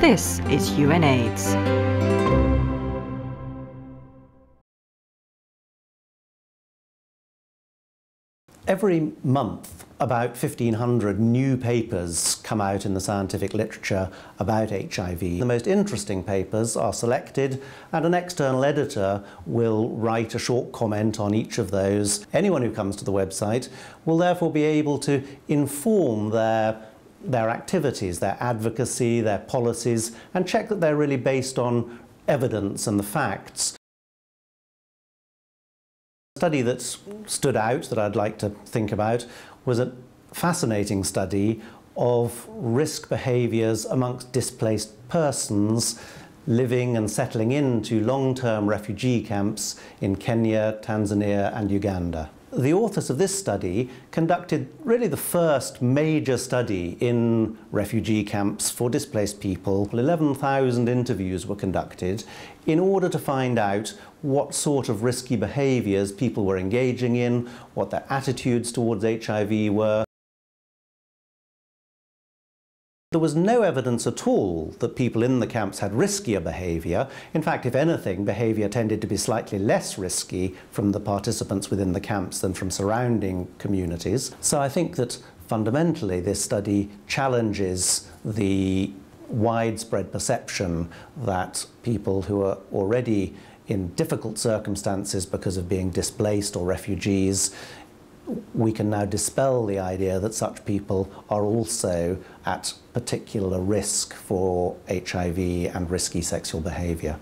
This is UNAIDS. Every month, about 1,500 new papers come out in the scientific literature about HIV. The most interesting papers are selected, and an external editor will write a short comment on each of those. Anyone who comes to the website will therefore be able to inform their activities, their advocacy, their policies, and check that they're really based on evidence and the facts. A study that stood out that I'd like to think about was a fascinating study of risk behaviours amongst displaced persons living and settling into long-term refugee camps in Kenya, Tanzania and Uganda. The authors of this study conducted really the first major study in refugee camps for displaced people. 11,000 interviews were conducted in order to find out what sort of risky behaviours people were engaging in, what their attitudes towards HIV were. There was no evidence at all that people in the camps had riskier behaviour. In fact, if anything, behaviour tended to be slightly less risky from the participants within the camps than from surrounding communities. So I think that fundamentally this study challenges the widespread perception that people who are already in difficult circumstances because of being displaced or refugees, we can now dispel the idea that such people are also at particular risk for HIV and risky sexual behaviour.